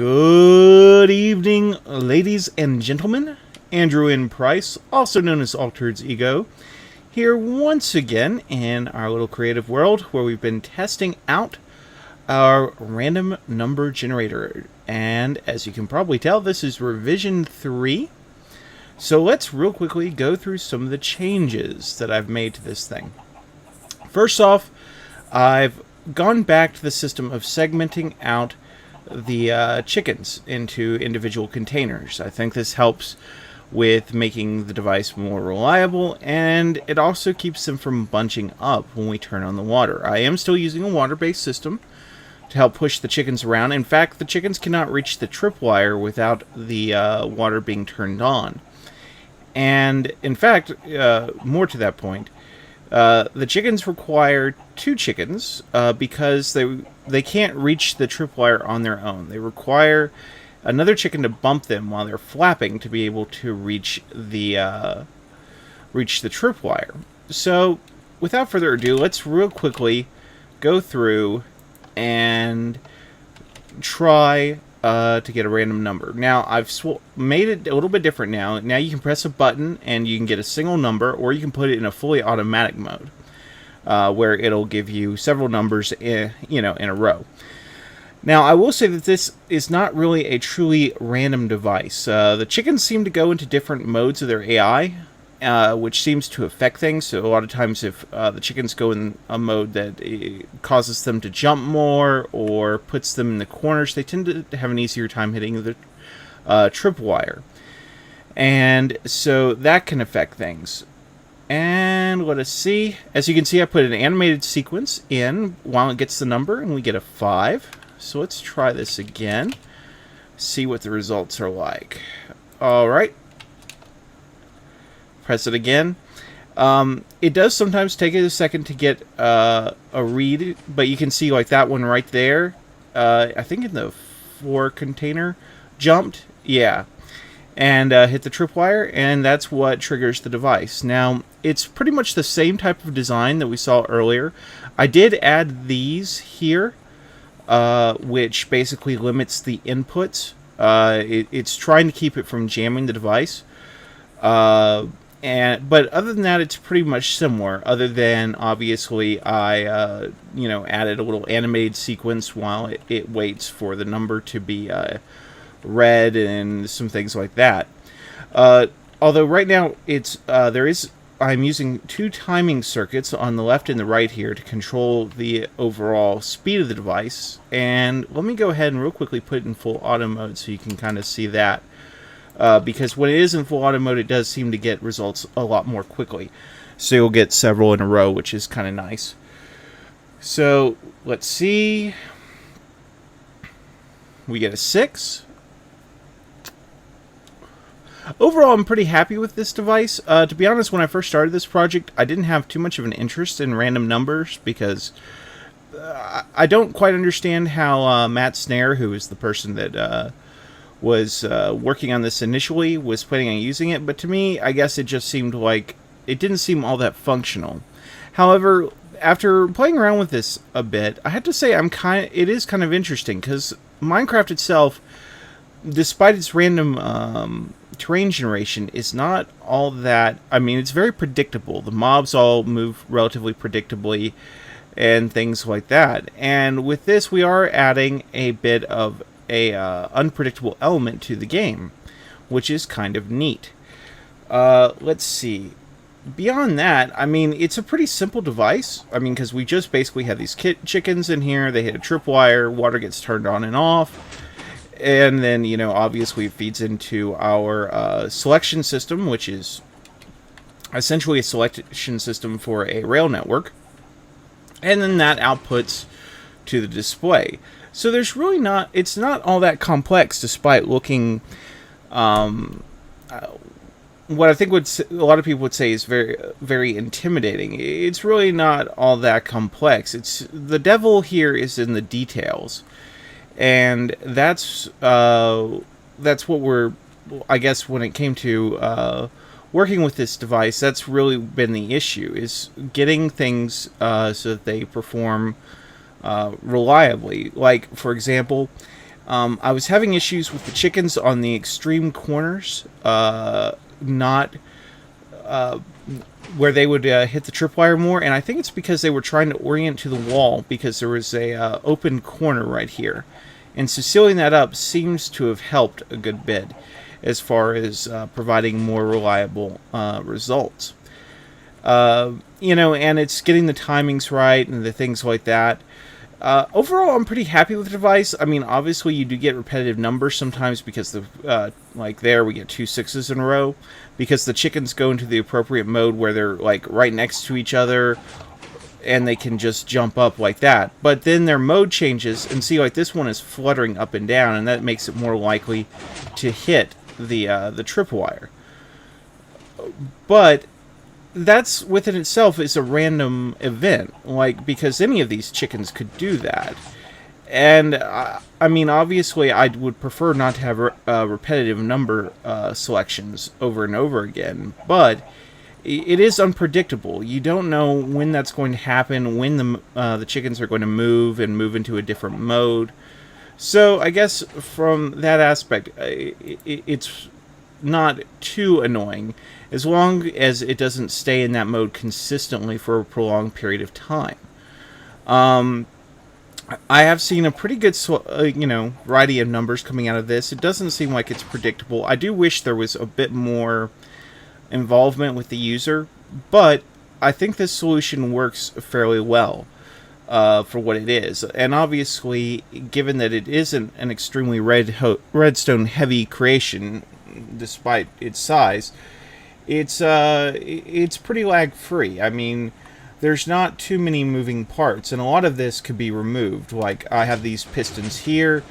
Good evening, ladies and gentlemen. Andrew N. Price, also known as Altered's Ego, here once again in our little creative world where we've been testing out our random number generator. And as you can probably tell, this is revision 3. So let's real quickly go through some of the changes that I've made to this thing. First off, I've gone back to the system of segmenting out the chickens into individual containers. I think this helps with making the device more reliable, and it also keeps them from bunching up when we turn on the water. I am still using a water-based system to help push the chickens around. In fact, the chickens cannot reach the tripwire without the water being turned on. And in fact, more to that point, the chickens require 2 chickens because they can't reach the tripwire on their own. They require another chicken to bump them while they're flapping to be able to reach the tripwire. So, without further ado, let's real quickly go through and try to get a random number. Now, I've made it a little bit different now. Now you can press a button and you can get a single number, or you can put it in a fully automatic mode, where it'll give you several numbers in a row. Now, I will say that this is not really a truly random device. The chickens seem to go into different modes of their AI, which seems to affect things. So a lot of times if the chickens go in a mode that causes them to jump more or puts them in the corners, they tend to have an easier time hitting the tripwire. And so that can affect things. And let us see. As you can see, I put an animated sequence in while it gets the number, and we get a 5. So let's try this again. See what the results are like. Alright. Press it again. It does sometimes take it a second to get a read, but you can see like that one right there. I think in the 4 container jumped. Yeah. And hit the tripwire, and that's what triggers the device. Now, it's pretty much the same type of design that we saw earlier. I did add these here, which basically limits the inputs. It's trying to keep it from jamming the device. But other than that, it's pretty much similar. Other than obviously, I added a little animated sequence while it waits for the number to be read and some things like that. Although right now I'm using 2 timing circuits on the left and the right here to control the overall speed of the device. And let me go ahead and real quickly put it in full auto mode so you can kind of see that. Because when it is in full auto mode, it does seem to get results a lot more quickly. So you'll get several in a row, which is kind of nice. So let's see. We get a 6. Overall, I'm pretty happy with this device. To be honest, when I first started this project, I didn't have too much of an interest in random numbers because I don't quite understand how Matt Snare, who is the person that was working on this initially, was planning on using it. But to me, I guess it just seemed like it didn't seem all that functional. However, after playing around with this a bit, I have to say it is kind of interesting because Minecraft itself, despite its random terrain generation, is not all that. I mean, it's very predictable. The mobs all move relatively predictably and things like that. And with this, we are adding a bit of a unpredictable element to the game, which is kind of neat. Let's see. Beyond that, I mean, it's a pretty simple device. I mean, because we just basically have these chickens in here. They hit a tripwire. Water gets turned on and off. And then, obviously it feeds into our selection system, which is essentially a selection system for a rail network. And then that outputs to the display. So there's really it's not all that complex, despite looking, what I think a lot of people would say is very, very intimidating. It's really not all that complex. The devil here is in the details. And that's what I guess when it came to working with this device, that's really been the issue, is getting things so that they perform reliably. Like, for example, I was having issues with the chickens on the extreme corners, not where they would hit the tripwire more, and I think it's because they were trying to orient to the wall because there was a open corner right here. And so sealing that up seems to have helped a good bit as far as providing more reliable results. And it's getting the timings right and the things like that. Overall, I'm pretty happy with the device. I mean, obviously, you do get repetitive numbers sometimes because like there we get 2 6s in a row because the chickens go into the appropriate mode where they're like right next to each other and they can just jump up like that. But then their mode changes, and see, like this one is fluttering up and down, and that makes it more likely to hit the tripwire. But that's within itself is a random event, like, because any of these chickens could do that. And I mean, obviously I would prefer not to have repetitive number selections over and over again, but it is unpredictable. You don't know when that's going to happen, when the chickens are going to move into a different mode. So I guess from that aspect, it's not too annoying, as long as it doesn't stay in that mode consistently for a prolonged period of time. I have seen a pretty good, variety of numbers coming out of this. It doesn't seem like it's predictable. I do wish there was a bit more involvement with the user, but I think this solution works fairly well for what it is. And obviously, given that it isn't an extremely redstone heavy creation, despite its size, it's pretty lag free. I mean, there's not too many moving parts, and a lot of this could be removed. Like, I have these pistons here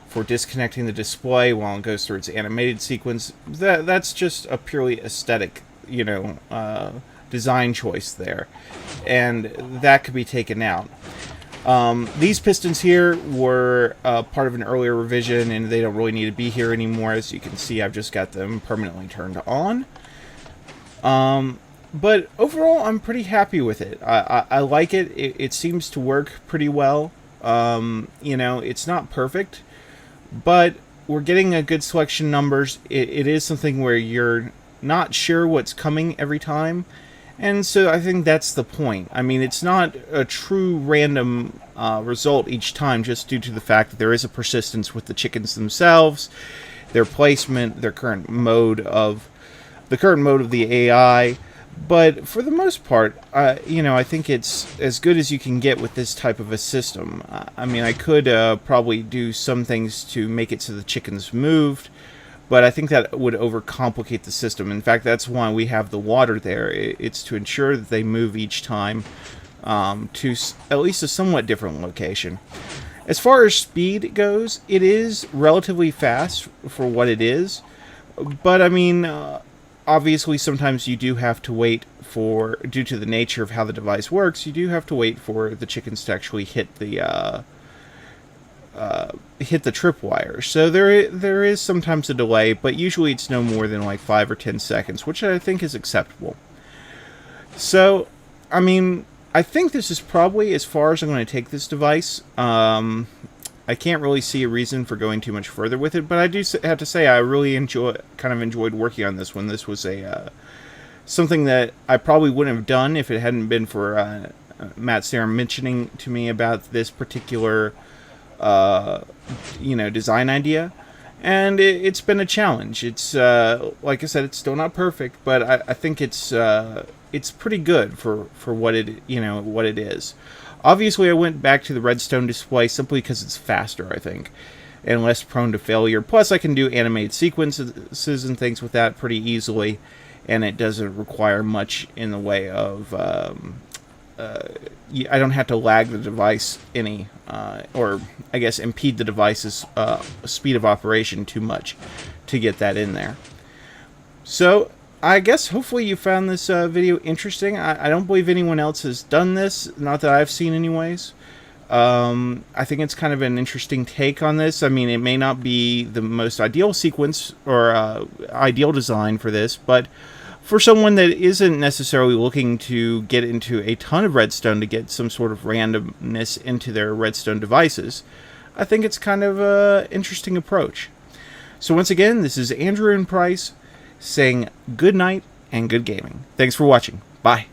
for disconnecting the display while it goes through its animated sequence. That's just a purely aesthetic, design choice there, and that could be taken out. These pistons here were part of an earlier revision, and they don't really need to be here anymore. As you can see, I've just got them permanently turned on. But overall, I'm pretty happy with it. I like it. It seems to work pretty well. It's not perfect, but we're getting a good selection of numbers. It is something where you're not sure what's coming every time, and so I think that's the point. I mean, it's not a true random result each time, just due to the fact that there is a persistence with the chickens themselves, their placement, their current mode of the AI. But for the most part, I think it's as good as you can get with this type of a system. I mean, I could probably do some things to make it so the chickens moved, but I think that would overcomplicate the system. In fact, that's why we have the water there. It's to ensure that they move each time to at least a somewhat different location. As far as speed goes, it is relatively fast for what it is, but I mean, obviously, sometimes you do have to wait due to the nature of how the device works, you do have to wait for the chickens to actually hit the tripwire. So there is sometimes a delay, but usually it's no more than like 5 or 10 seconds, which I think is acceptable. So, I mean, I think this is probably as far as I'm going to take this device. I can't really see a reason for going too much further with it, but I do have to say I really enjoyed working on this one. This was something that I probably wouldn't have done if it hadn't been for Matt Sarah mentioning to me about this particular design idea, and it's been a challenge. It's like I said, it's still not perfect, but I think it's pretty good for what it is. Obviously, I went back to the redstone display simply because it's faster, I think, and less prone to failure. Plus, I can do animated sequences and things with that pretty easily, and it doesn't require much in the way of... I don't have to lag the device any, or I guess impede the device's speed of operation too much to get that in there. So, I guess hopefully you found this video interesting. I don't believe anyone else has done this, not that I've seen anyways. I think it's kind of an interesting take on this. I mean, it may not be the most ideal sequence or ideal design for this, but for someone that isn't necessarily looking to get into a ton of redstone to get some sort of randomness into their redstone devices, I think it's kind of an interesting approach. So once again, this is Andrew and Price saying good night and good gaming. Thanks for watching. Bye.